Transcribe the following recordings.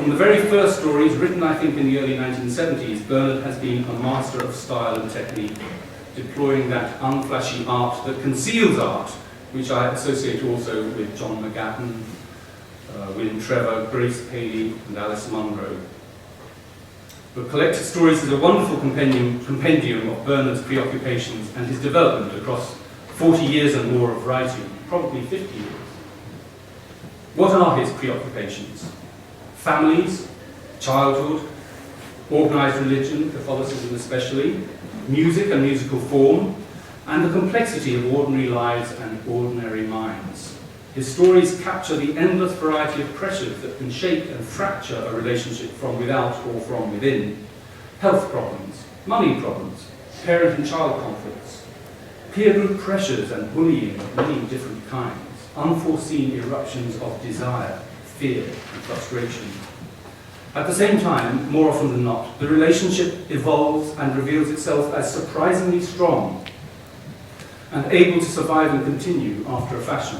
From the very first stories, written I think in the early 1970s, Bernard has been a master of style and technique, deploying that unflashy art that conceals art, which I associate also with John McGatton, William Trevor, Grace Paley, and Alice Munro. The Collected Stories is a wonderful compendium of Bernard's preoccupations and his development across 40 years and more of writing, probably 50 years. What are his preoccupations? Families, childhood, organised religion, Catholicism especially, music and musical form, and the complexity of ordinary lives and ordinary minds. His stories capture the endless variety of pressures that can shape and fracture a relationship from without or from within. Health problems, money problems, parent and child conflicts, peer group pressures and bullying of many different kinds, unforeseen eruptions of desire, fear and frustration. At the same time, more often than not, the relationship evolves and reveals itself as surprisingly strong and able to survive and continue after a fashion.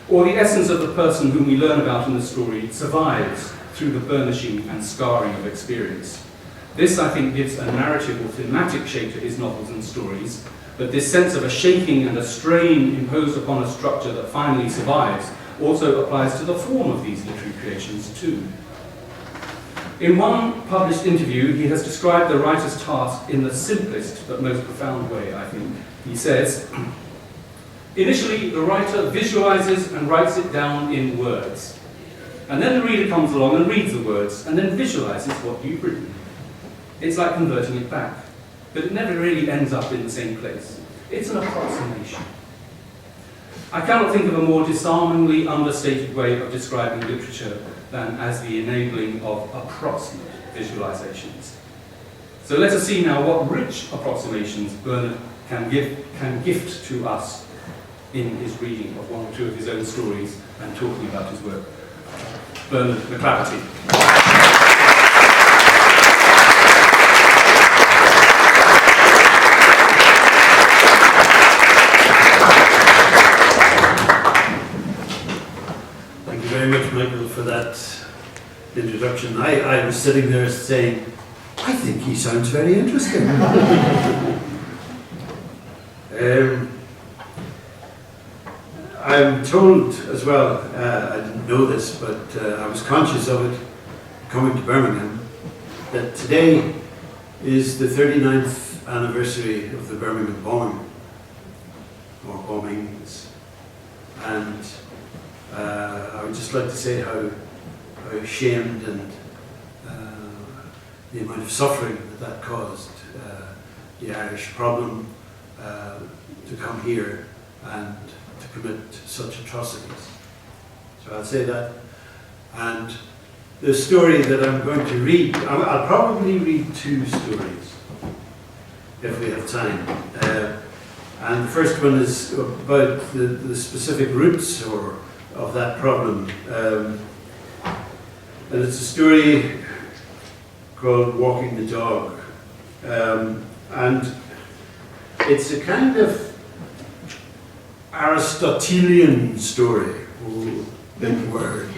Or the essence of the person whom we learn about in the story survives through the burnishing and scarring of experience. This, I think, gives a narrative or thematic shape to his novels and stories, but this sense of a shaking and a strain imposed upon a structure that finally survives also applies to the form of these literary creations too. In one published interview, he has described the writer's task in the simplest but most profound way, I think. He says, initially, the writer visualizes and writes it down in words. And then the reader comes along and reads the words, and then visualizes what you've written. It's like converting it back, but it never really ends up in the same place. It's an approximation. I cannot think of a more disarmingly understated way of describing literature than as the enabling of approximate visualizations. So let us see now what rich approximations Bernard can gift to us in his reading of one or two of his own stories and talking about his work. Bernard MacLaverty. Thank you very much, Michael, for that introduction. I was sitting there saying, I think he sounds very interesting. I'm told as well, I didn't know this, but I was conscious of it coming to Birmingham, that today is the 39th anniversary of the Birmingham bombing, or bombings. And I would just like to say how ashamed and the amount of suffering that caused the Irish problem to come here and to commit such atrocities. So I'll say that. And the story that I'm going to read, I'll probably read two stories if we have time. And the first one is about the specific roots of that problem. And it's a story called Walking the Dog. And it's a kind of Aristotelian story, big word,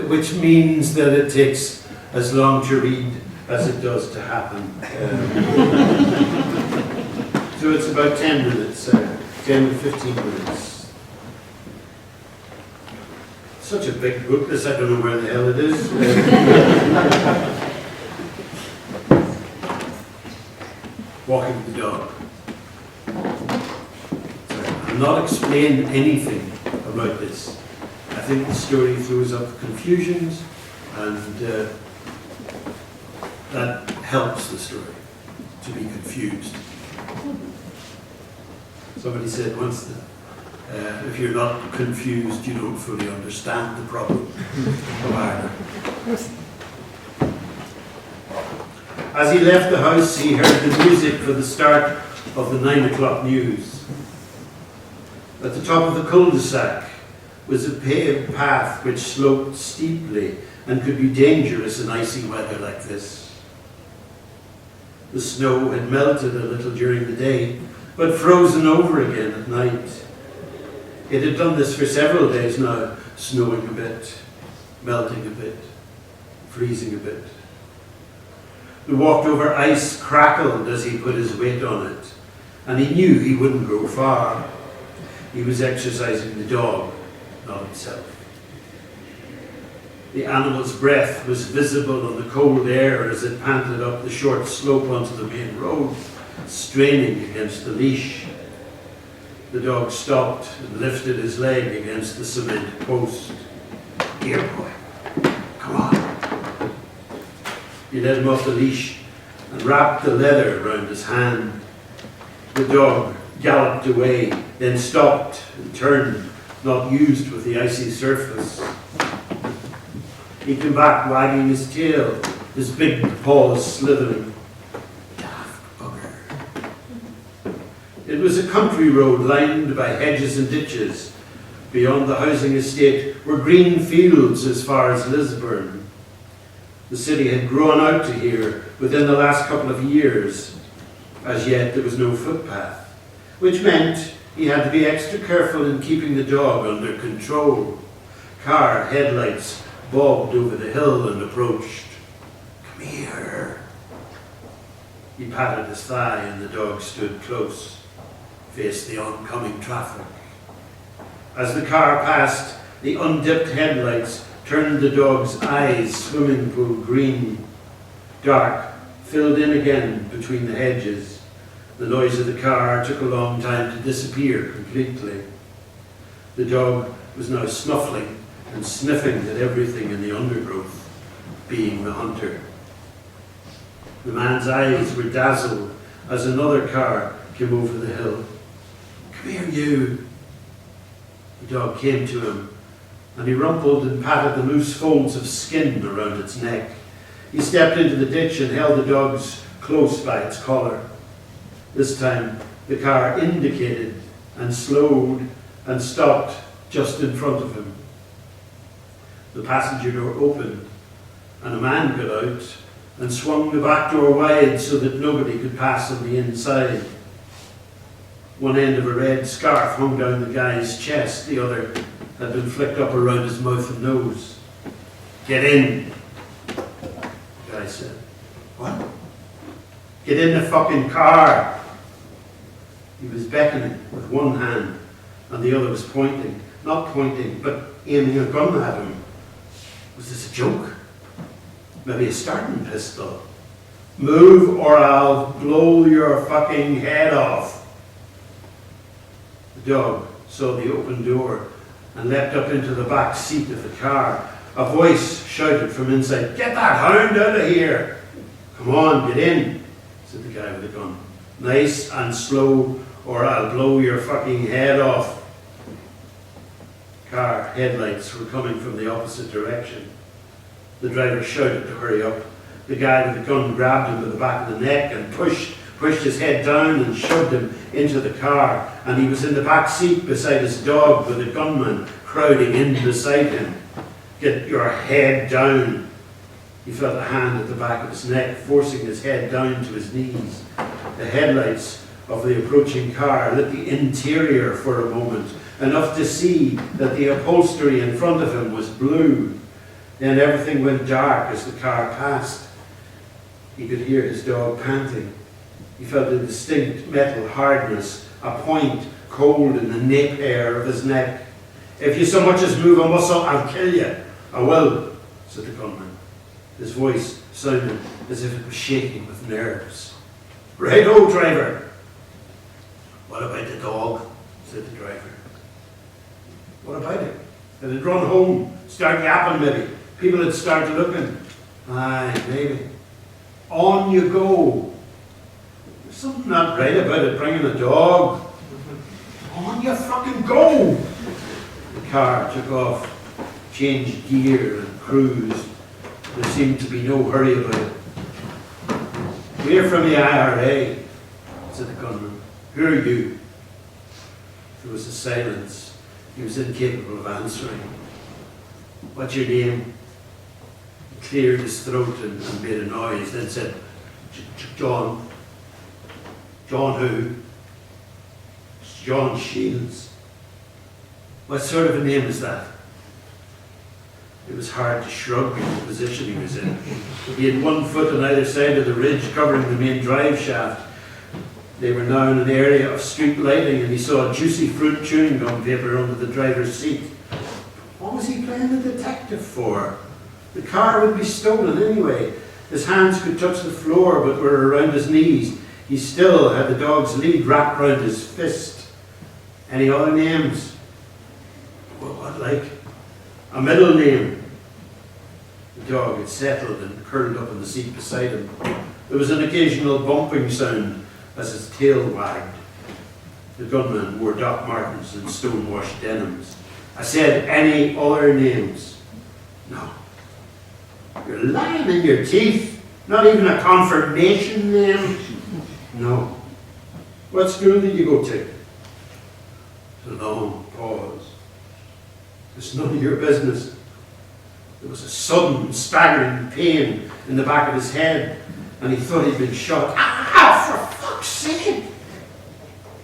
which means that it takes as long to read as it does to happen. So it's about 10 minutes, 10 to 15 minutes. Such a big book, this, I don't know where the hell it is. Walking the Dog. I'll not explain anything about this. I think the story throws up confusions, and that helps the story to be confused. Somebody said once that if you're not confused, you don't fully understand the problem of Ireland. As he left the house, he heard the music for the start of the 9 o'clock news. At the top of the cul-de-sac was a paved path which sloped steeply and could be dangerous in icy weather like this. The snow had melted a little during the day, but frozen over again at night. It had done this for several days now, snowing a bit. melting a bit, freezing a bit. The walked over ice crackled as he put his weight on it, and he knew he wouldn't go far. He was exercising the dog, not himself. The animal's breath was visible on the cold air as it panted up the short slope onto the main road, straining against the leash. The dog stopped and lifted his leg against the cement post. "Here, boy, come on." He let him off the leash and wrapped the leather round his hand. The dog galloped away, then stopped and turned, not used with the icy surface. He came back wagging his tail, his big paws slithering. Daft bugger. It was a country road lined by hedges and ditches. Beyond the housing estate were green fields as far as Lisburn. The city had grown out to here within the last couple of years. As yet there was no footpath, which meant he had to be extra careful in keeping the dog under control. Car headlights bobbed over the hill and approached. "Come here." He patted his thigh and the dog stood close, faced the oncoming traffic. As the car passed, the undipped headlights turned the dog's eyes swimming pool green. Dark filled in again between the hedges. The noise of the car took a long time to disappear completely. The dog was now snuffling and sniffing at everything in the undergrowth, being the hunter. The man's eyes were dazzled as another car came over the hill. "Come here, you." The dog came to him, and he rumpled and patted the loose folds of skin around its neck. He stepped into the ditch and held the dog close by its collar. This time, the car indicated and slowed and stopped just in front of him. The passenger door opened, and a man got out and swung the back door wide so that nobody could pass on the inside. One end of a red scarf hung down the guy's chest, the other had been flicked up around his mouth and nose. "Get in," the guy said. "What?" "Get in the fucking car." He was beckoning with one hand, and the other was pointing. Not pointing, but aiming a gun at him. Was this a joke? Maybe a starting pistol? "Move or I'll blow your fucking head off." The dog saw the open door and leapt up into the back seat of the car. A voice shouted from inside, "Get that hound out of here!" "Come on, get in," said the guy with the gun. "Nice and slow or I'll blow your fucking head off." Car headlights were coming from the opposite direction. The driver shouted to hurry up. The guy with the gun grabbed him by the back of the neck and pushed his head down and shoved him into the car, and he was in the back seat beside his dog with the gunman crowding in beside him. "Get your head down." He felt a hand at the back of his neck, forcing his head down to his knees. The headlights of the approaching car lit the interior for a moment, enough to see that the upholstery in front of him was blue. Then everything went dark as the car passed. He could hear his dog panting. He felt a distinct metal hardness, a point cold in the nape hair of his neck. "If you so much as move a muscle, I'll kill you." "I will," said the gunman. His voice sounded as if it was shaking with nerves. "Right-o, driver." "What about the dog?" said the driver. "What about it? It had run home, start yapping maybe. People had started looking." "Aye, maybe." "On you go." "There's something not right about it, bringing a dog." "On you fucking go." The car took off, changed gear and cruised. There seemed to be no hurry about it. "We're from the IRA, said the gunman. "Who are you?" There was a silence. He was incapable of answering. "What's your name?" He cleared his throat and made a noise, then said, "John." "John who?" "John Shields." "What sort of a name is that?" It was hard to shrug in the position he was in. He had one foot on either side of the ridge covering the main drive shaft. They were now in an area of street lighting, and he saw a juicy fruit chewing gum vapour under the driver's seat. What was he playing the detective for? The car would be stolen anyway. His hands could touch the floor but were around his knees. He still had the dog's lead wrapped round his fist. Any other names? Well, what like? A middle name. The dog had settled and curled up in the seat beside him. There was an occasional bumping sound as his tail wagged. The gunman wore Doc Martens and stone-washed denims. I said, any other names? No. You're lying in your teeth. Not even a confirmation name? No. What school did you go to? A long pause. It's none of your business. There was a sudden, staggering pain in the back of his head, and he thought he'd been shot. Ah, for fuck's sake!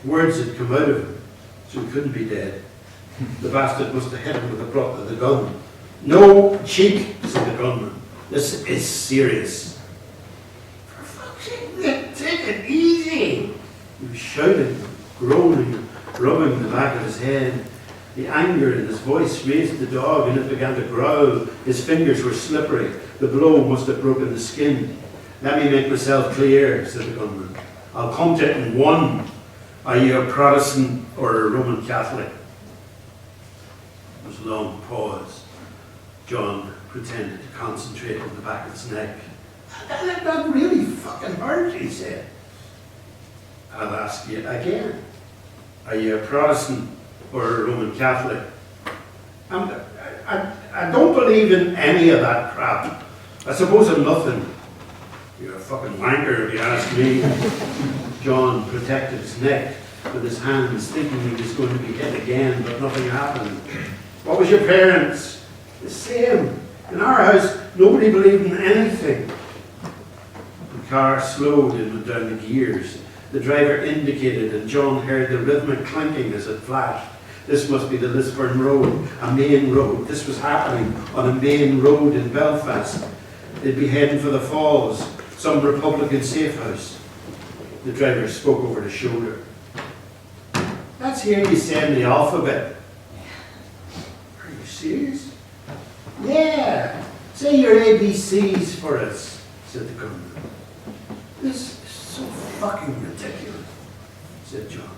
Words had come out of him, so he couldn't be dead. The bastard must have hit him with the butt of the gun. No cheek, said the gunman. This is serious. For fuck's sake, take it easy. He was shouting, groaning, rubbing the back of his head. The anger in his voice raised the dog, and it began to growl. His fingers were slippery. The blow must have broken the skin. Let me make myself clear, said the gunman. I'll come to it in one. Are you a Protestant or a Roman Catholic? There was a long pause. John pretended to concentrate on the back of his neck. That really fucking hurt, he said. I'll ask you again. Are you a Protestant or a Roman Catholic? I don't believe in any of that crap. I suppose I'm nothing. You're a fucking wanker if you ask me. John protected his neck with his hands, thinking he was going to be hit again, but nothing happened. What was your parents? The same. In our house, nobody believed in anything. The car slowed and went down the gears. The driver indicated, and John heard the rhythmic clanking as it flashed. This must be the Lisburn Road, a main road. This was happening on a main road in Belfast. They'd be heading for the Falls, some Republican safe house. The driver spoke over his shoulder. That's here you said in the alphabet. Are you serious? Yeah. Say your ABCs for us, said the gunman. This is so fucking ridiculous, said John.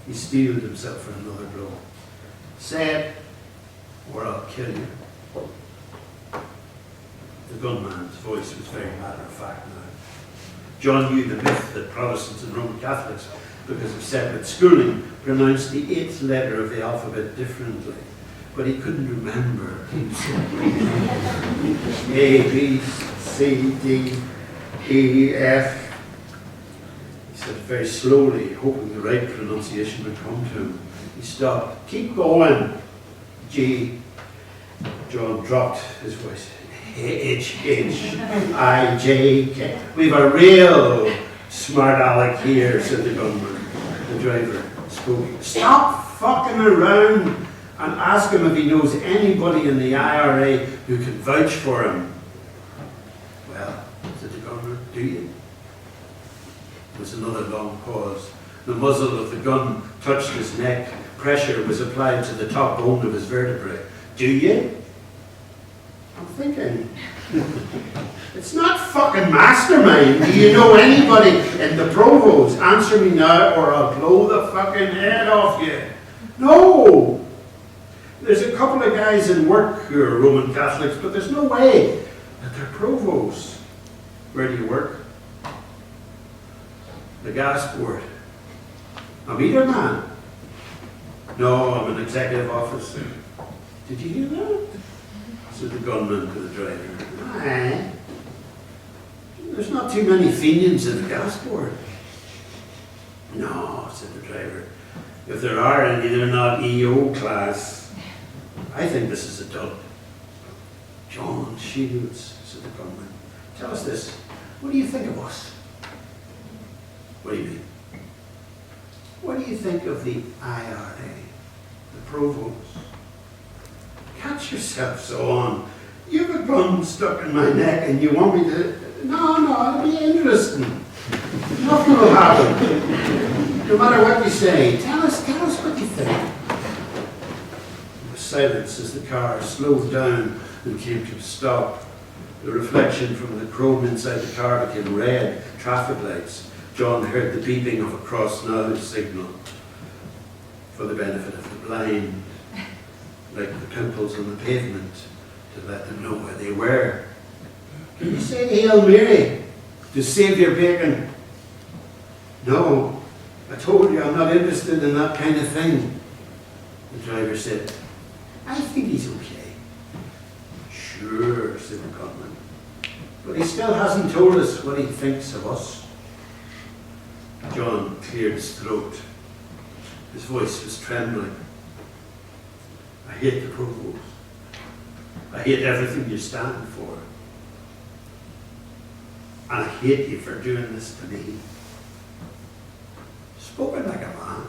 He steeled himself for another blow. Say it, or I'll kill you. The gunman's voice was very matter-of-fact now. John knew the myth that Protestants and Roman Catholics, because of separate schooling, pronounced the 8th letter of the alphabet differently. But he couldn't remember. A, B, C, D, E, F. He said very slowly, hoping the right pronunciation would come to him. He stopped. Keep going. G. John dropped his voice. H, H, I, J, K. We've a real smart aleck here, said the gunman. The driver spoke. Stop fucking around and ask him if he knows anybody in the IRA who can vouch for him. Well, said the gunman, do you? There was another long pause. The muzzle of the gun touched his neck. Pressure was applied to the top bone of his vertebrae. Do you? I'm thinking, it's not fucking mastermind. Do you know anybody in the provost? Answer me now or I'll blow the fucking head off you. No. There's a couple of guys in work who are Roman Catholics, but there's no way that they're provosts. Where do you work? The gas board. A meter man? No, I'm an executive officer. Did you hear that? Said the gunman to the driver. Aye. There's not too many Fenians in the gas board. No, said the driver. If there are any, they're not EO class. I think this is a dud. John Shields, said the gunman. Tell us this. What do you think of us? What do you mean? What do you think of the IRA? The provost? Can't Relax yourself, so on. You have a gun stuck in my neck and you want me to... No, it'll be interesting. Nothing will happen. No matter what you say, tell us what you think. There was silence as the car slowed down and came to a stop. The reflection from the chrome inside the car became red traffic lights. John heard the beeping of a cross now signal for the benefit of the blind, like the pimples on the pavement, to let them know where they were. Can you say Hail Mary to save your bacon? No, I told you I'm not interested in that kind of thing. The driver said, I think he's okay. Sure, said the gunman, but he still hasn't told us what he thinks of us. John cleared his throat. His voice was trembling. I hate the prose. I hate everything you stand for. And I hate you for doing this to me. Spoken like a man.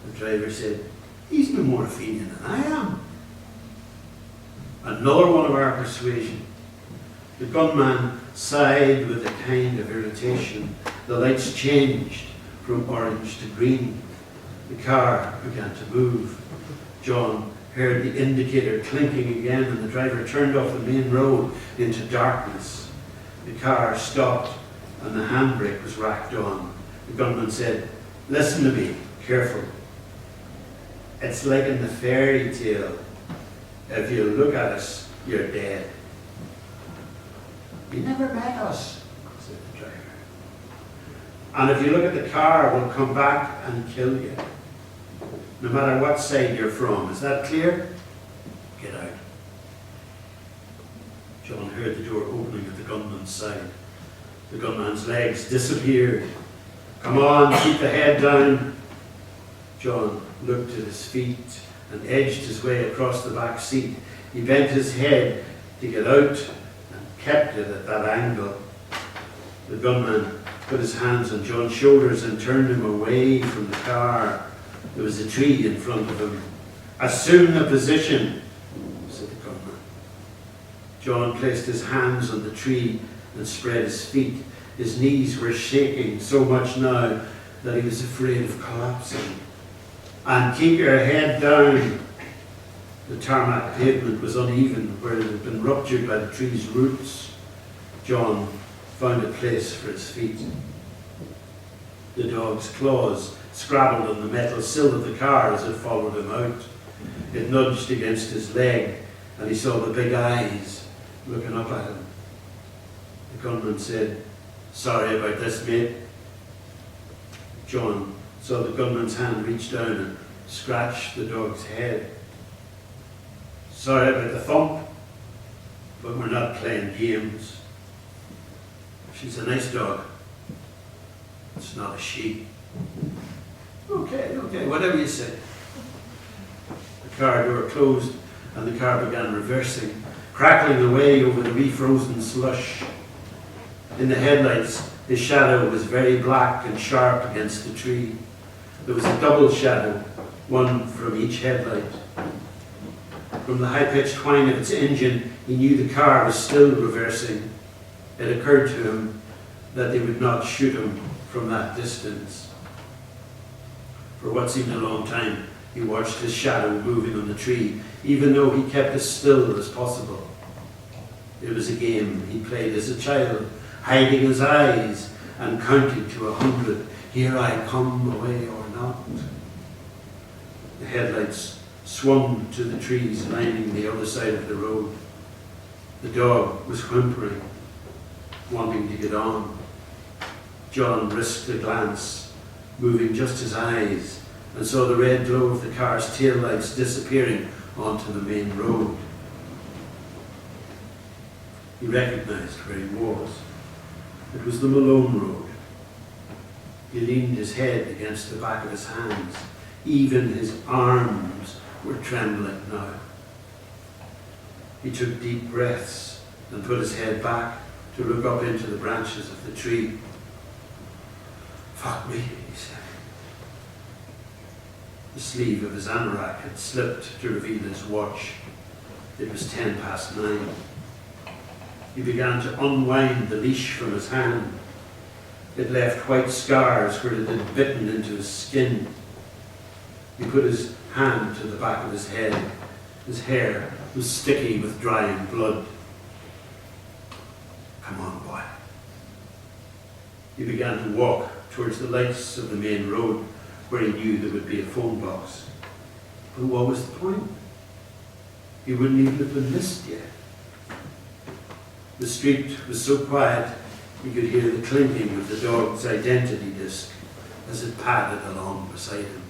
The driver said, he's no more Athenian than I am. Another one of our persuasion. The gunman sighed with a kind of irritation. The lights changed from orange to green. The car began to move. John heard the indicator clinking again and the driver turned off the main road into darkness. The car stopped and the handbrake was racked on. The gunman said, listen to me, careful. It's like in the fairy tale. If you look at us, you're dead. You never met us, said the driver. And if you look at the car, we'll come back and kill you. No matter what side you're from. Is that clear? Get out. John heard the door opening at the gunman's side. The gunman's legs disappeared. Come on, keep the head down. John looked at his feet and edged his way across the back seat. He bent his head to get out and kept it at that angle. The gunman put his hands on John's shoulders and turned him away from the car. There was a tree in front of him. Assume the position, said the gunman. John placed his hands on the tree and spread his feet. His knees were shaking so much now that he was afraid of collapsing. And keep your head down. The tarmac pavement was uneven where it had been ruptured by the tree's roots. John found a place for his feet. The dog's claws scrabbled on the metal sill of the car as it followed him out. It nudged against his leg and he saw the big eyes looking up at him. The gunman said, sorry about this, mate. John saw the gunman's hand reach down and scratch the dog's head. Sorry about the thump, but we're not playing games. She's a nice dog. It's not a she. Okay, whatever you say. The car door closed and the car began reversing, crackling away over the refrozen slush. In the headlights, his shadow was very black and sharp against the tree. There was a double shadow, one from each headlight. From the high-pitched whine of its engine, he knew the car was still reversing. It occurred to him that they would not shoot him from that distance. For what seemed a long time, he watched his shadow moving on the tree, even though he kept as still as possible. It was a game he played as a child, hiding his eyes and counting to 100. Here I come, away or not. The headlights swung to the trees lining the other side of the road. The dog was whimpering, wanting to get on. John risked a glance, moving just his eyes, and saw the red glow of the car's taillights disappearing onto the main road. He recognized where he was. It was the Malone Road. He leaned his head against the back of his hands. Even his arms were trembling now. He took deep breaths and put his head back to look up into the branches of the tree. Fuck me, he said. The sleeve of his anorak had slipped to reveal his watch. It was 9:10. He began to unwind the leash from his hand. It left white scars where it had bitten into his skin. He put his hand to the back of his head. His hair was sticky with drying blood. "Come on, boy." He began to walk towards the lights of the main road where he knew there would be a phone box. But what was the point? He wouldn't even have been missed yet. The street was so quiet he could hear the clinking of the dog's identity disc as it padded along beside him.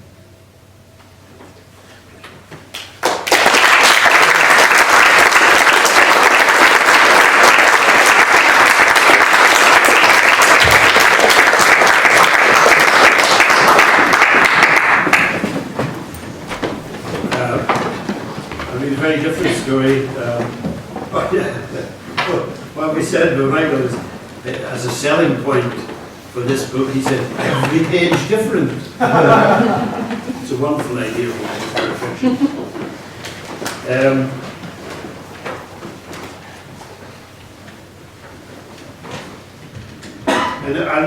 A very different story. What we said with Michael is, as a selling point for this book, he said, every page different. It's a wonderful idea for fiction. And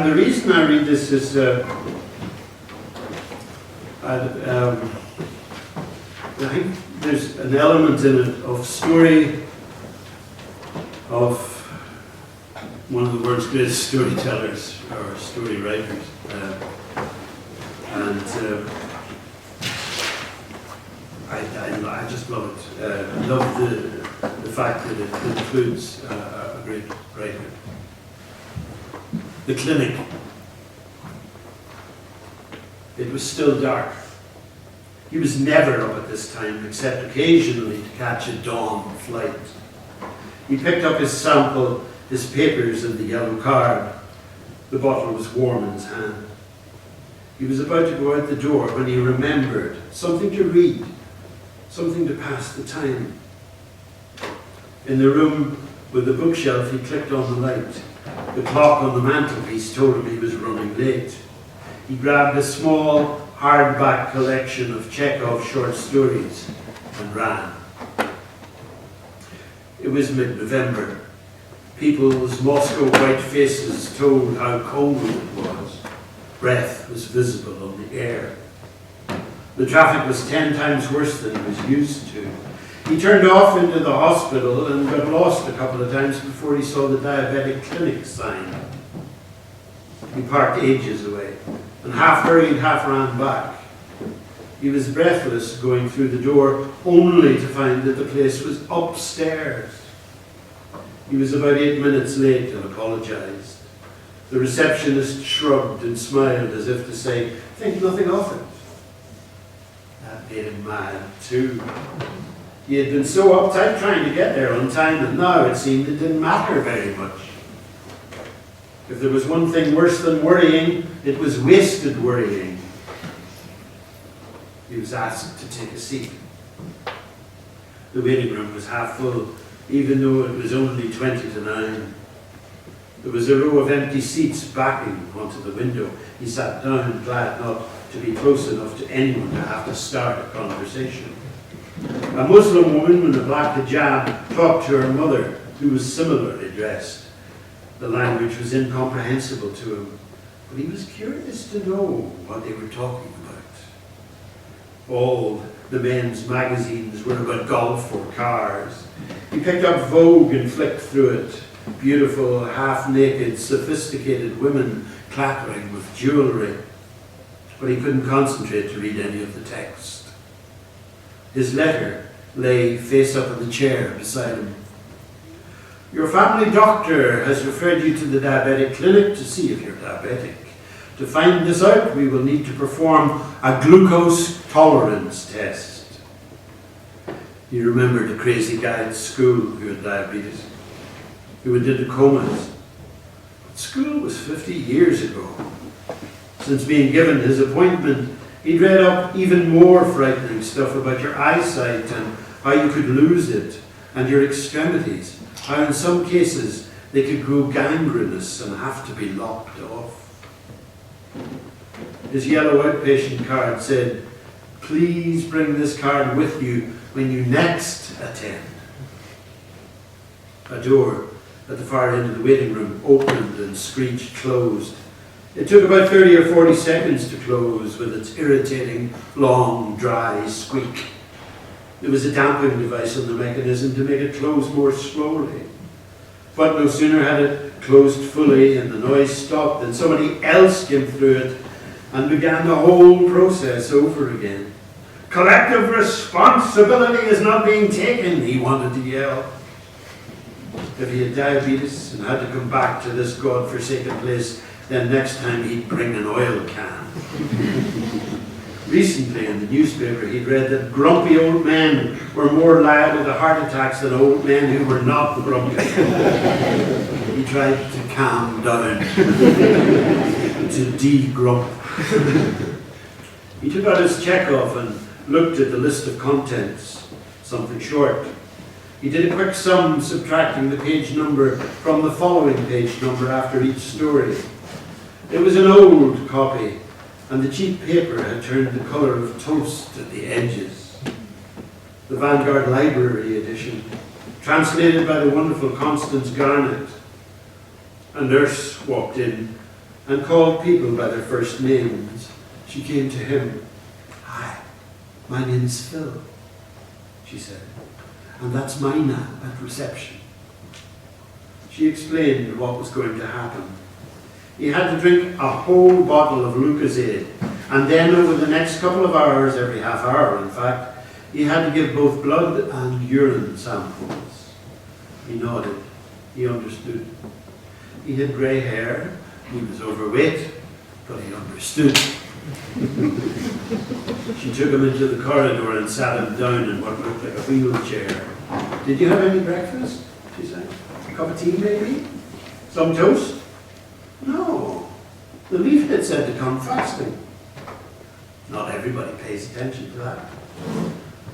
the reason I read this is I think there's an element in it of story of one of the world's greatest storytellers or story writers. I just love it. I love the fact that it includes a great writer. The clinic. It was still dark. He was never up at this time, except occasionally to catch a dawn flight. He picked up his sample, his papers and the yellow card. The bottle was warm in his hand. He was about to go out the door when he remembered something to read, something to pass the time. In the room with the bookshelf, he clicked on the light. The clock on the mantelpiece told him he was running late. He grabbed a small, hardback collection of Chekhov's short stories and ran. It was mid-November. People's Moscow white faces told how cold it was. Breath was visible on the air. The traffic was 10 times worse than he was used to. He turned off into the hospital and got lost a couple of times before he saw the diabetic clinic sign. He parked ages away and half hurried, half ran back. He was breathless going through the door, only to find that the place was upstairs. He was about 8 minutes late and apologized. The receptionist shrugged and smiled as if to say, "Think nothing of it." That made him mad too. He had been so uptight trying to get there on time, and now it seemed it didn't matter very much. If there was one thing worse than worrying, it was wasted worrying. He was asked to take a seat. The waiting room was half full, even though it was only 20 to 9. There was a row of empty seats backing onto the window. He sat down, glad not to be close enough to anyone to have to start a conversation. A Muslim woman in a black hijab talked to her mother, who was similarly dressed. The language was incomprehensible to him, but he was curious to know what they were talking about. All the men's magazines were about golf or cars. He picked up Vogue and flicked through it. Beautiful, half-naked, sophisticated women clattering with jewellery. But he couldn't concentrate to read any of the text. His letter lay face up in the chair beside him. "Your family doctor has referred you to the diabetic clinic to see if you're diabetic. To find this out, we will need to perform a glucose tolerance test." He remembered a crazy guy at school who had diabetes, who had did comas. But school was 50 years ago. Since being given his appointment, he'd read up even more frightening stuff about your eyesight and how you could lose it, and your extremities, how in some cases they could grow gangrenous and have to be lopped off. His yellow outpatient card said, Please bring this card with you when you next attend. A door at the far end of the waiting room opened and screeched closed. It took about 30 or 40 seconds to close with its irritating, long, dry squeak. There was a damping device on the mechanism to make it close more slowly. But no sooner had it closed fully and the noise stopped than somebody else came through it and began the whole process over again. Collective responsibility is not being taken, he wanted to yell. If he had diabetes and had to come back to this God-forsaken place, then next time he'd bring an oil can. Recently in the newspaper he'd read that grumpy old men were more liable to heart attacks than old men who were not grumpy. He tried to calm down, to de-grump. He took out his checkoff and looked at the list of contents, something short. He did a quick sum, subtracting the page number from the following page number after each story. It was an old copy, and the cheap paper had turned the colour of toast at the edges. The Vanguard Library edition, translated by the wonderful Constance Garnett. A nurse walked in and called people by their first names. She came to him. "Hi, my name's Phil," she said, "and that's Mina at reception." She explained what was going to happen. He had to drink a whole bottle of Lucozade, and then over the next couple of hours, every half hour in fact, he had to give both blood and urine samples. He nodded. He understood. He had grey hair, he was overweight, but he understood. She took him into the corridor and sat him down in what looked like a wheelchair. "Did you have any breakfast?" she said. "A cup of tea, maybe? Some toast?" "No. The leaflet said to come fasting." Not everybody pays attention to that.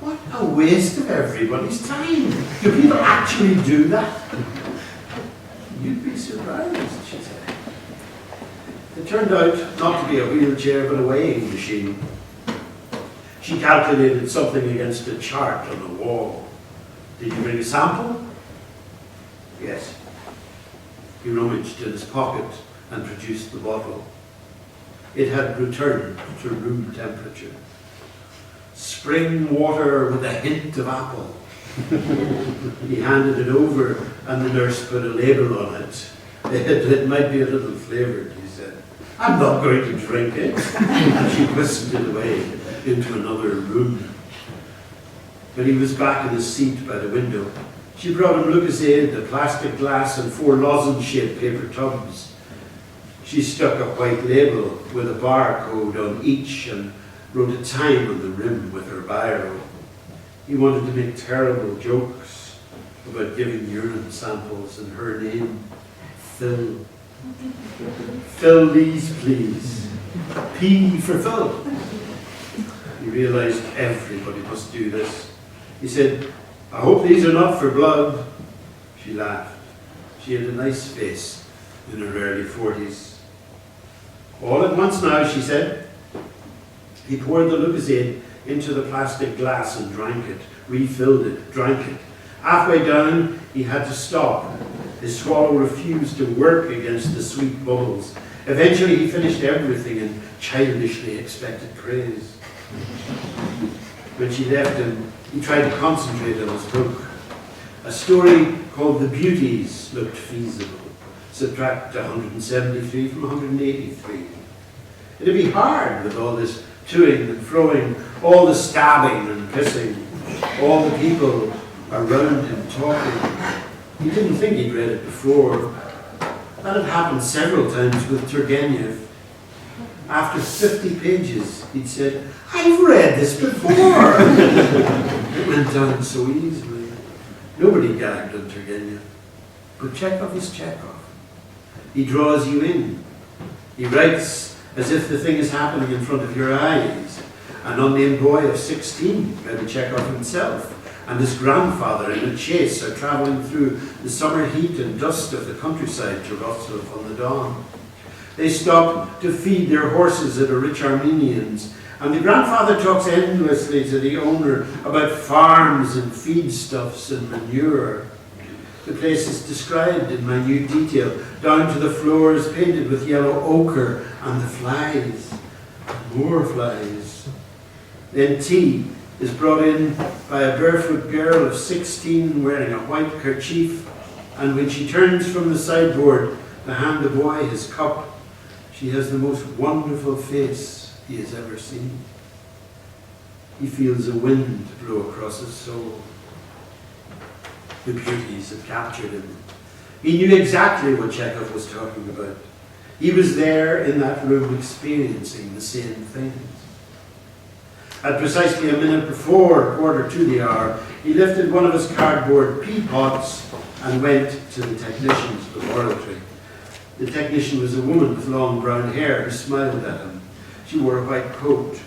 What a waste of everybody's time. Do people actually do that? You'd be surprised, she said. It turned out not to be a wheelchair, but a weighing machine. She calculated something against a chart on the wall. "Did you bring a sample?" "Yes." He rummaged in his pocket and produced the bottle. It had returned to room temperature. "Spring water with a hint of apple." He handed it over and the nurse put a label on it. It might be a little flavoured, he said. "I'm not going to drink it." And she whisked it away into another room. When he was back in his seat by the window, she brought him Lucozade, a plastic glass and 4 lozenge-shaped paper tubs. She stuck a white label with a barcode on each and wrote a time on the rim with her biro. He wanted to make terrible jokes about giving urine samples in her name. "Phil. Fill these, please. P for Phil." He realized everybody must do this. He said, "I hope these are not for blood." She laughed. She had a nice face in her early 40s. "All at once now," she said. He poured the Lucozade into the plastic glass and drank it, refilled it, drank it. Halfway down, he had to stop. His swallow refused to work against the sweet bubbles. Eventually, he finished everything and childishly expected praise. When she left him, he tried to concentrate on his book. A story called The Beauties looked feasible. Subtract 173 from 183. It'd be hard with all this toing and froing, all the stabbing and kissing, all the people around him talking. He didn't think he'd read it before. That had happened several times with Turgenev. After 50 pages, he'd said, "I've read this before." It went down so easily. Nobody gagged on Turgenev. But Chekhov is Chekhov. He draws you in. He writes as if the thing is happening in front of your eyes. An unnamed boy of 16, maybe Chekhov himself, and his grandfather in a chase are travelling through the summer heat and dust of the countryside to Rostov-on-the-Don. They stop to feed their horses at a rich Armenian's, And the grandfather talks endlessly to the owner about farms and feedstuffs and manure. The place is described in minute detail, down to the floors painted with yellow ochre and the flies, more flies. Then tea is brought in by a barefoot girl of 16 wearing a white kerchief, and when she turns from the sideboard to hand the boy his cup, she has the most wonderful face he has ever seen. He feels a wind blow across his soul. The beauties had captured him. He knew exactly what Chekhov was talking about. He was there in that room experiencing the same things. At precisely a minute before 1:45, he lifted one of his cardboard pea pots and went to the technician's laboratory. The technician was a woman with long brown hair who smiled at him. She wore a white coat.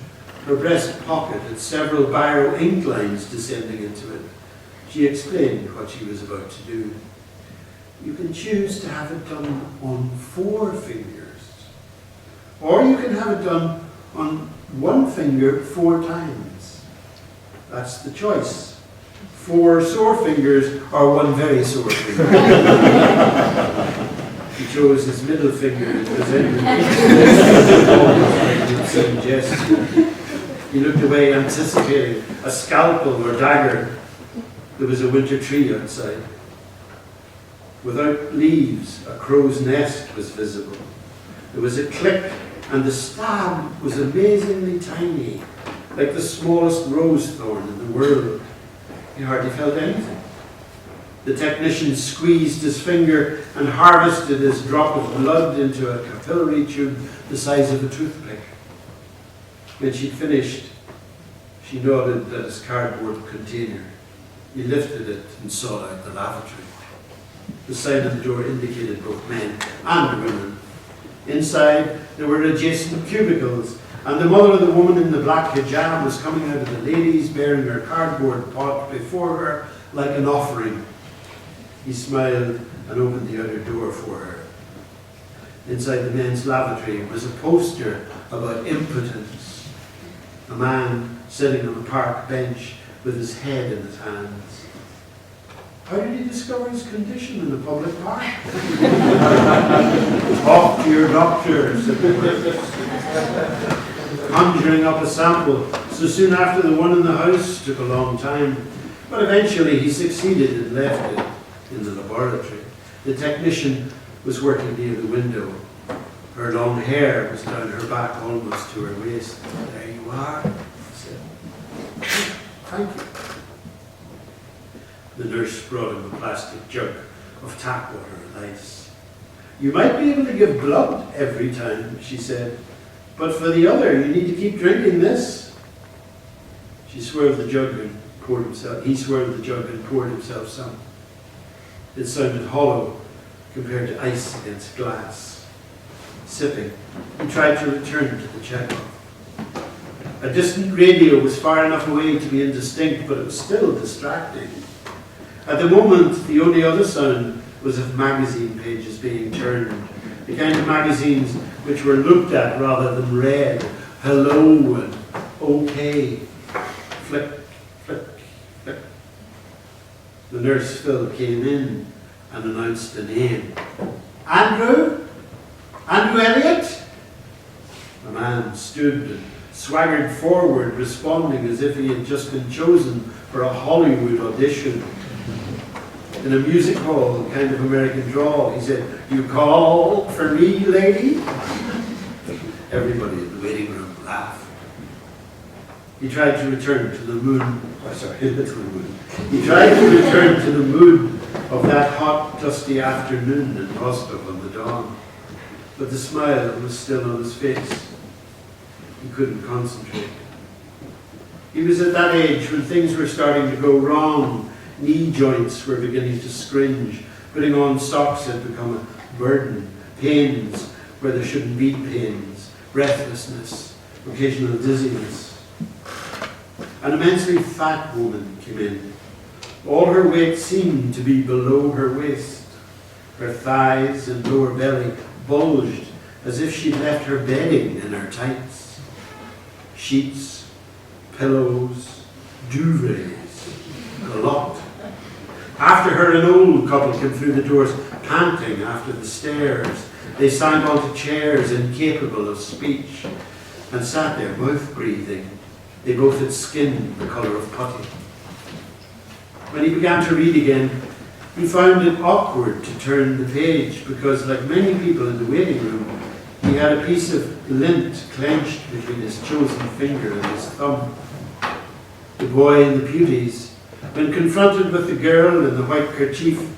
Her breast pocket had several biro ink lines descending into it. She explained what she was about to do. You can choose to have it done on 4 fingers, or you can have it done on 1 finger 4 times. That's the choice. 4 sore fingers or 1 very sore finger. He chose his middle finger and presented some gesture. He looked away, anticipating a scalpel or dagger. There was a winter tree outside. Without leaves, a crow's nest was visible. There was a click, and the stab was amazingly tiny, like the smallest rose thorn in the world. He hardly felt anything. The technician squeezed his finger and harvested his drop of blood into a capillary tube the size of a toothpick. When she'd finished, she nodded at his cardboard container. He lifted it and saw out the lavatory. The sign of the door indicated both men and women. Inside, there were adjacent cubicles, and the mother of the woman in the black hijab was coming out of the ladies, bearing her cardboard pot before her like an offering. He smiled and opened the outer door for her. Inside the men's lavatory was a poster about impotence. A man sitting on a park bench with his head in his hands. How did he discover his condition in a public park? Talk to your doctor, said the person. Conjuring up a sample so soon after the one in the house took a long time, but eventually he succeeded and left it in the laboratory. The technician was working near the window. Her long hair was down her back almost to her waist. There you are, he said. Thank you. The nurse brought him a plastic jug of tap water and ice. You might be able to give blood every time, she said, but for the other, you need to keep drinking this. He swerved the jug and poured himself some. It sounded hollow compared to ice against glass. Sipping, he tried to return to the Chekhov. A distant radio was far enough away to be indistinct, but it was still distracting. At the moment, the only other sound was of magazine pages being turned, the kind of magazines which were looked at rather than read. Hello and okay. Flick, flick, flick. The nurse Phil came in and announced a name. Andrew? Andrew Elliott? The man stood and swaggered forward, responding as if he had just been chosen for a Hollywood audition. In a music hall, kind of American drawl, he said, "You call for me, lady?" Everybody in the waiting room laughed. He tried to return to the mood. He tried to return to the mood of that hot, dusty afternoon in Rostov on the dawn, but the smile was still on his face. He couldn't concentrate. He was at that age when things were starting to go wrong. Knee joints were beginning to scringe. Putting on socks had become a burden. Pains where there shouldn't be pains. Breathlessness. Occasional dizziness. An immensely fat woman came in. All her weight seemed to be below her waist. Her thighs and lower belly bulged as if she'd left her bedding in her tights. sheets, pillows, duvets, a lot. After her, an old couple came through the doors, panting after the stairs. They sank onto chairs, incapable of speech, and sat there, mouth-breathing. They both had skin the colour of putty. When he began to read again, he found it awkward to turn the page because, like many people in the waiting room, he had a piece of lint clenched between his chosen finger and his thumb. The boy in the beauties, when confronted with the girl in the white kerchief,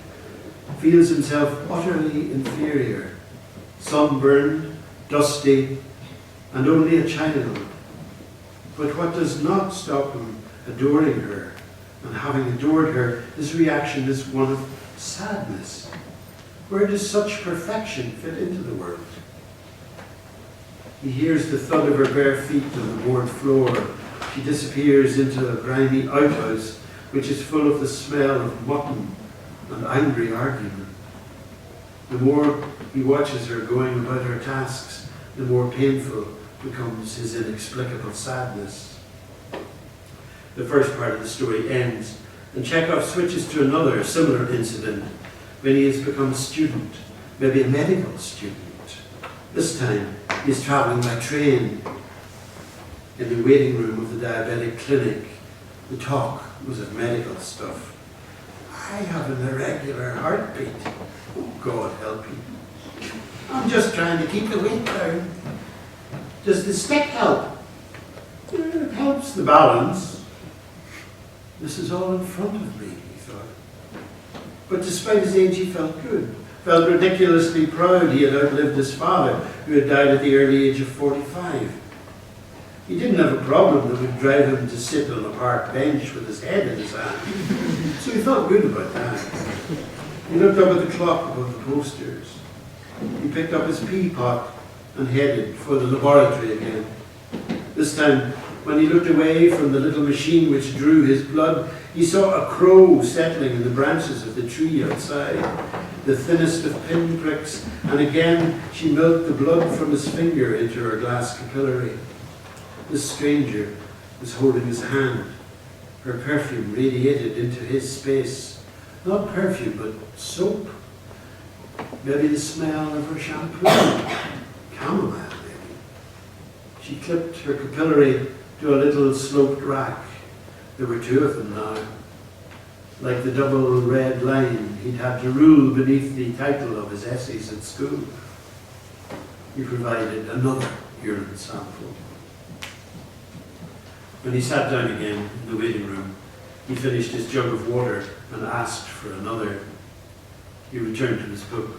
feels himself utterly inferior, sunburned, dusty, and only a child. But what does not stop him adoring her, and having adored her, his reaction is one of sadness. Where does such perfection fit into the world? He hears the thud of her bare feet on the board floor. She disappears into a grimy outhouse, which is full of the smell of mutton and angry argument. The more he watches her going about her tasks, the more painful becomes his inexplicable sadness. The first part of the story ends, and Chekhov switches to another similar incident when he has become a student, maybe a medical student. This time, he is travelling by train. In the waiting room of the diabetic clinic, the talk was of medical stuff. I have an irregular heartbeat. Oh, God help you. I'm just trying to keep the weight down. Does the stick help? It helps the balance. This is all in front of me, he thought. But despite his age, he felt good. Felt ridiculously proud he had outlived his father, who had died at the early age of 45. He didn't have a problem that would drive him to sit on a park bench with his head in his hand. So he felt good about that. He looked up at the clock above the posters. He picked up his pea pot and headed for the laboratory again. This time, when he looked away from the little machine which drew his blood, he saw a crow settling in the branches of the tree outside, the thinnest of pinpricks, and again she milked the blood from his finger into her glass capillary. This stranger was holding his hand. Her perfume radiated into his space. Not perfume, but soap. Maybe the smell of her shampoo. Chamomile, maybe. She clipped her capillary to a little sloped rack. There were two of them now. Like the double red line he'd had to rule beneath the title of his essays at school. He provided another urine sample. When he sat down again in the waiting room, he finished his jug of water and asked for another. He returned to his book.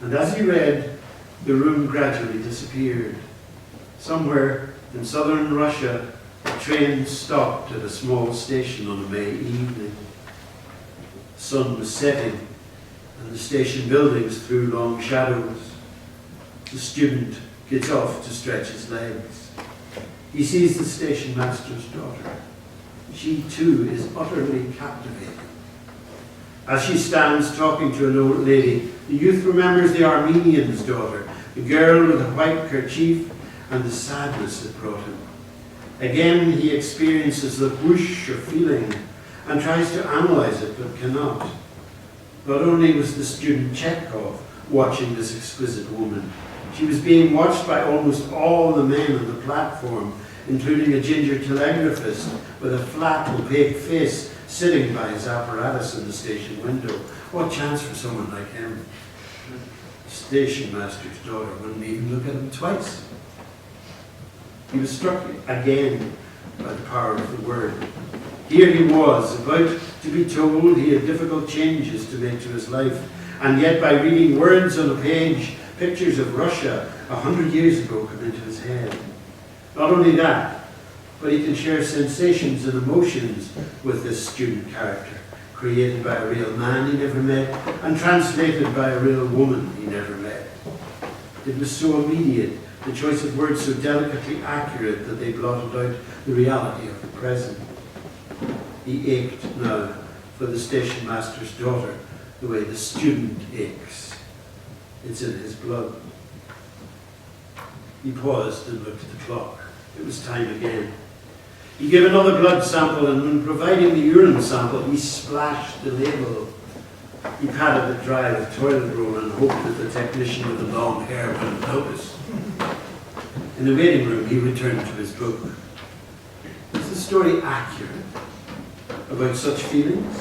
And as he read, the room gradually disappeared. Somewhere in southern Russia, a train stopped at a small station on a May evening. The sun was setting, and the station buildings threw long shadows. The student gets off to stretch his legs. He sees the station master's daughter. She too is utterly captivating. As she stands talking to an old lady, the youth remembers the Armenian's daughter, the girl with the white kerchief, and the sadness it brought him. Again, he experiences the whoosh of feeling and tries to analyze it, but cannot. Not only was the student Chekhov watching this exquisite woman, she was being watched by almost all the men on the platform, including a ginger telegraphist with a flat, opaque face sitting by his apparatus in the station window. What chance for someone like him? The station master's daughter wouldn't even look at him twice. He was struck again by the power of the word. Here he was, about to be told he had difficult changes to make to his life, and yet by reading words on a page, pictures of Russia 100 years ago come into his head. Not only that, but he can share sensations and emotions with this student character, created by a real man he never met, and translated by a real woman he never met. It was so immediate, the choice of words so delicately accurate that they blotted out the reality of the present. He ached now for the station master's daughter the way the student aches. It's in his blood. He paused and looked at the clock. It was time again. He gave another blood sample, and when providing the urine sample, he splashed the label. He patted it dry with toilet roll and hoped that the technician with the long hair wouldn't notice. In the waiting room, he returned to his book. Was the story accurate about such feelings?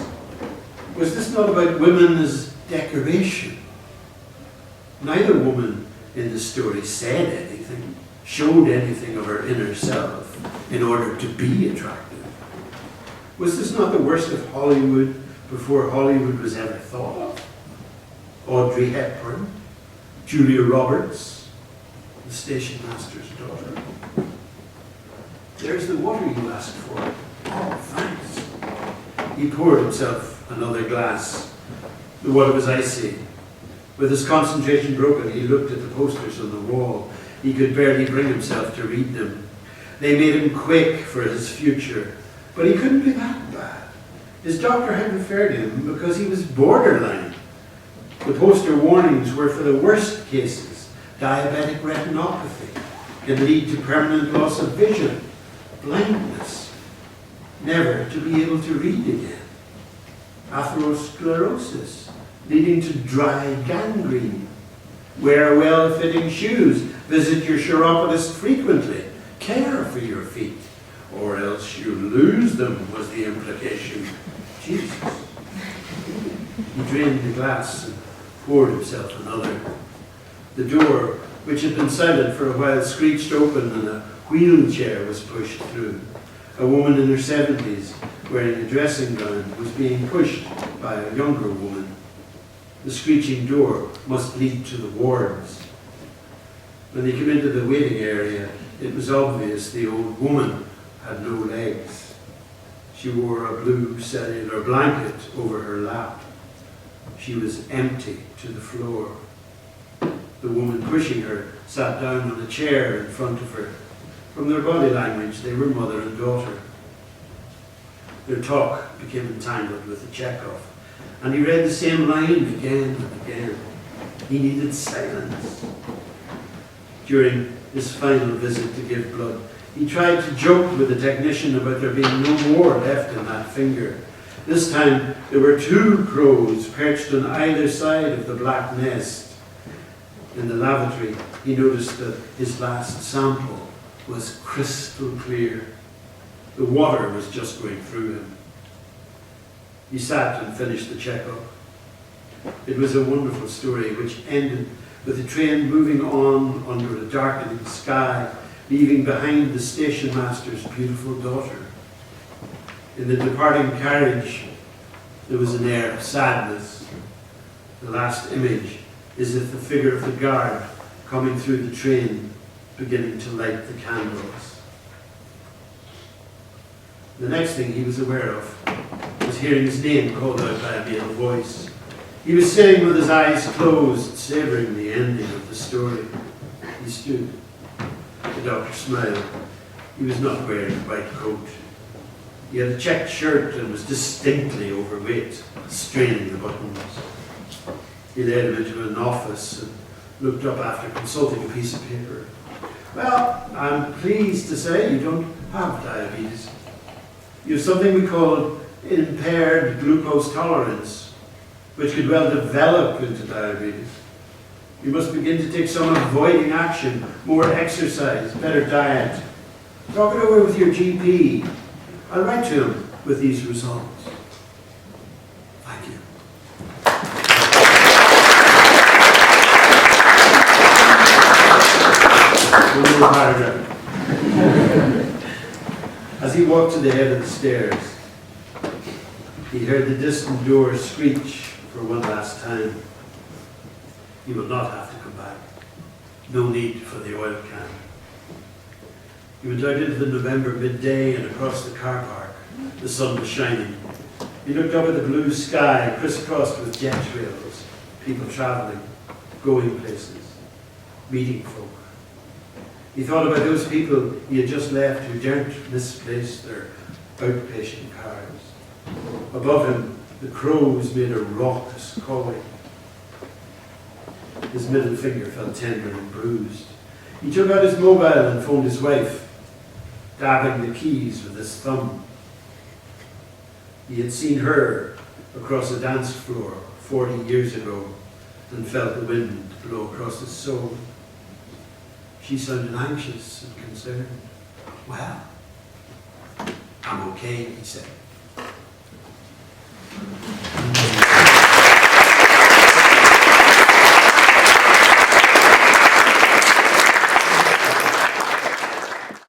Was this not about women as decoration? Neither woman in the story said anything, showed anything of her inner self in order to be attractive. Was this not the worst of Hollywood before Hollywood was ever thought of? Audrey Hepburn, Julia Roberts, the station master's daughter. There's the water you asked for. Oh, thanks. He poured himself another glass. The water was icy. With his concentration broken, he looked at the posters on the wall. He could barely bring himself to read them. They made him quake for his future. But he couldn't be that bad. His doctor had referred him because he was borderline. The poster warnings were for the worst cases. Diabetic retinopathy can lead to permanent loss of vision, blindness, never to be able to read again. Atherosclerosis, leading to dry gangrene. Wear well-fitting shoes. Visit your chiropodist frequently. Care for your feet, or else you lose them, was the implication. Jesus. He drained the glass and poured himself another. The door, which had been silent for a while, screeched open and a wheelchair was pushed through. A woman in her 70s, wearing a dressing gown, was being pushed by a younger woman. The screeching door must lead to the wards. When they came into the waiting area, it was obvious the old woman had no legs. She wore a blue cellular blanket over her lap. She was empty to the floor. The woman pushing her sat down on a chair in front of her. From their body language, they were mother and daughter. Their talk became entangled with the Chekhov, and he read the same line again and again. He needed silence. During his final visit to give blood, he tried to joke with the technician about there being no more left in that finger. This time, there were 2 crows perched on either side of the black nest. In the lavatory, he noticed that his last sample was crystal clear. The water was just going through him. He sat and finished the checkup. It was a wonderful story which ended with the train moving on under a darkening sky, leaving behind the station master's beautiful daughter. In the departing carriage, there was an air of sadness. The last image is of the figure of the guard coming through the train, beginning to light the candles. The next thing he was aware of was hearing his name called out by a male voice. He was sitting with his eyes closed, savoring the ending of the story. He stood. The doctor smiled. He was not wearing a white coat. He had a checked shirt and was distinctly overweight, straining the buttons. He led him into an office and looked up after consulting a piece of paper. Well, I'm pleased to say you don't have diabetes. You have something we call impaired glucose tolerance, which could well develop into diabetes. You must begin to take some avoiding action, more exercise, better diet. Talk it over with your GP. I'll write to him with these results. Thank you. One more paragraph. As he walked to the head of the stairs, he heard the distant door screech for one last time. He will not have to come back. No need for the oil can. He went out into the November midday and across the car park. The sun was shining. He looked up at the blue sky, crisscrossed with jet trails, people travelling, going places, meeting folk. He thought about those people he had just left who daren't misplace their outpatient cars. Above him, the crows made a raucous cawing. His middle finger felt tender and bruised. He took out his mobile and phoned his wife. dabbing the keys with his thumb. He had seen her across a dance floor 40 years ago and felt the wind blow across his soul. She sounded anxious and concerned. "Well, I'm okay," he said.